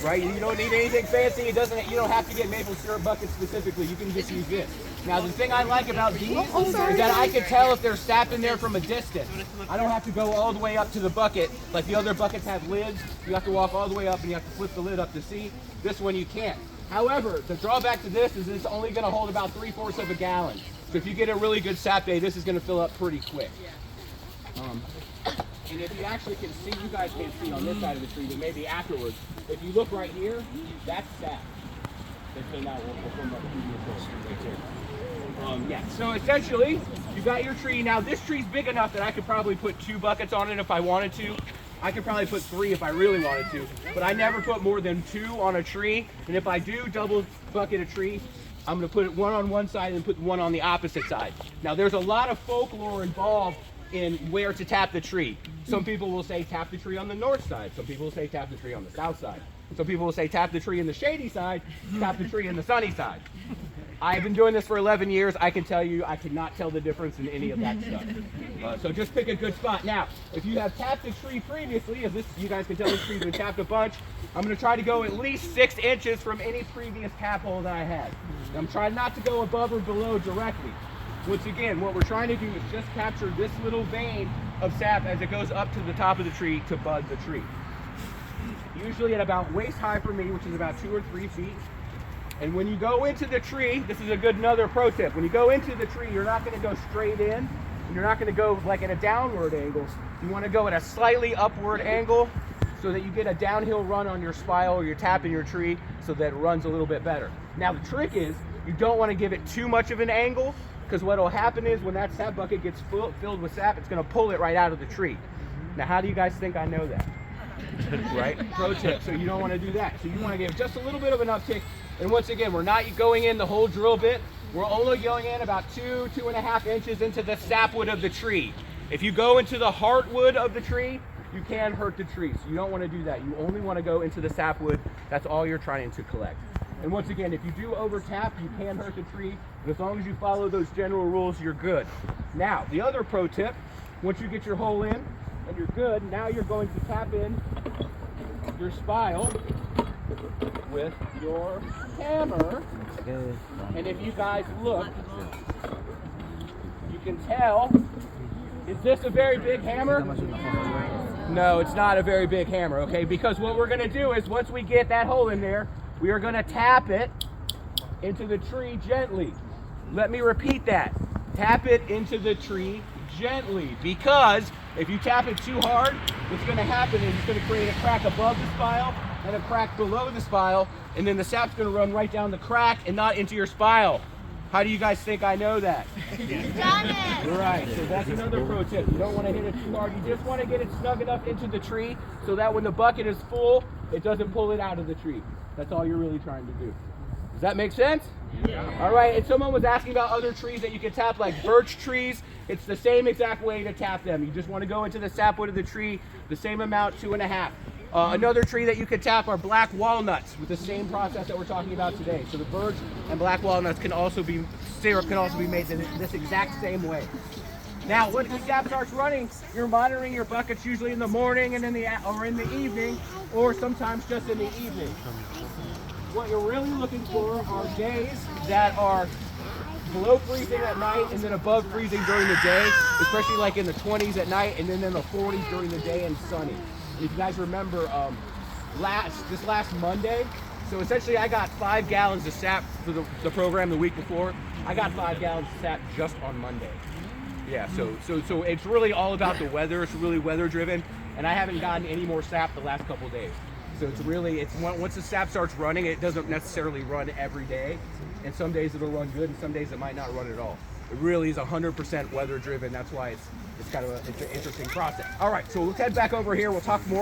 right? You don't need anything fancy. You don't have to get maple syrup buckets specifically. You can just use this. Now, the thing I like about these is that I can tell if there's sap in there from a distance. I don't have to go all the way up to the bucket. Like the other buckets have lids. You have to walk all the way up and you have to flip the lid up to see. This one you can't. However, the drawback to this is it's only going to hold about 3/4 of a gallon. So if you get a really good sap day, this is going to fill up pretty quick. And if you actually can see, you guys can't see on this side of the tree, but maybe afterwards, if you look right here, that's sap that came out from the previous one right there. Yeah, so essentially, you got your tree. Now this tree's big enough that I could probably put 2 buckets on it if I wanted to. I could probably put 3 if I really wanted to, but I never put more than 2 on a tree. And if I do double bucket a tree, I'm gonna put one on one side and put one on the opposite side. Now there's a lot of folklore involved in where to tap the tree. Some people will say tap the tree on the north side. Some people will say tap the tree on the south side. Some people will say tap the tree in the shady side, tap the tree in the sunny side. I've been doing this for 11 years. I can tell you, I cannot tell the difference in any of that stuff. So just pick a good spot. Now, if you have tapped the tree previously, as this, you guys can tell this tree's been tapped a bunch, I'm gonna try to go at least 6 inches from any previous tap hole that I had. I'm trying not to go above or below directly. Once again, what we're trying to do is just capture this little vein of sap as it goes up to the top of the tree to bud the tree. Usually at about waist high for me, which is about 2 or 3 feet. And when you go into the tree, this is another pro tip. When you go into the tree, you're not going to go straight in, and you're not going to go like at a downward angle. You want to go at a slightly upward angle so that you get a downhill run on your spile, or you're tapping your tree so that it runs a little bit better. Now the trick is, you don't want to give it too much of an angle, because what will happen is when that sap bucket gets filled with sap, it's going to pull it right out of the tree. Now how do you guys think I know that? Right? Pro tip. So you don't want to do that. So you want to give just a little bit of an uptick. And once again, we're not going in the whole drill bit. We're only going in about 2.5 inches into the sapwood of the tree. If you go into the heartwood of the tree, you can hurt the tree. So you don't want to do that. You only want to go into the sapwood. That's all you're trying to collect. And once again, if you do over tap, you can hurt the tree. But as long as you follow those general rules, you're good. Now, the other pro tip, once you get your hole in and you're good, now you're going to tap in your spile with your hammer. And if you guys look, you can tell, is this a very big hammer? No, it's not a very big hammer, okay? Because what we're gonna do is once we get that hole in there, we are gonna tap it into the tree gently. Let me repeat that. Tap it into the tree gently, because if you tap it too hard, what's gonna happen is it's gonna create a crack above the spile and a crack below the spile, and then the sap's gonna run right down the crack and not into your spile. How do you guys think I know that? You've done it! Right, so that's another pro tip. You don't want to hit it too hard. You just want to get it snug enough into the tree so that when the bucket is full, it doesn't pull it out of the tree. That's all you're really trying to do. Does that make sense? Yeah. All right, and someone was asking about other trees that you can tap, like birch trees. It's the same exact way to tap them. You just want to go into the sapwood of the tree, the same amount, 2.5. Another tree that you could tap are black walnuts with the same process that we're talking about today. So the birch and black walnuts can also be, syrup can also be made this exact same way. Now, when the sap starts running, you're monitoring your buckets usually in the morning and in the evening, or sometimes just in the evening. What you're really looking for are days that are below freezing at night and then above freezing during the day, especially like in the 20s at night and then in the 40s during the day and sunny. And if you guys remember, this last Monday, so essentially I got 5 gallons of sap for the program the week before. I got 5 gallons of sap just on Monday. Yeah, so it's really all about the weather. It's really weather driven, and I haven't gotten any more sap the last couple of days. So it's once the sap starts running, it doesn't necessarily run every day, and some days it'll run good, and some days it might not run at all. It really is 100% weather driven. That's why it's kind of it's an interesting process. All right, so let's head back over here. We'll talk more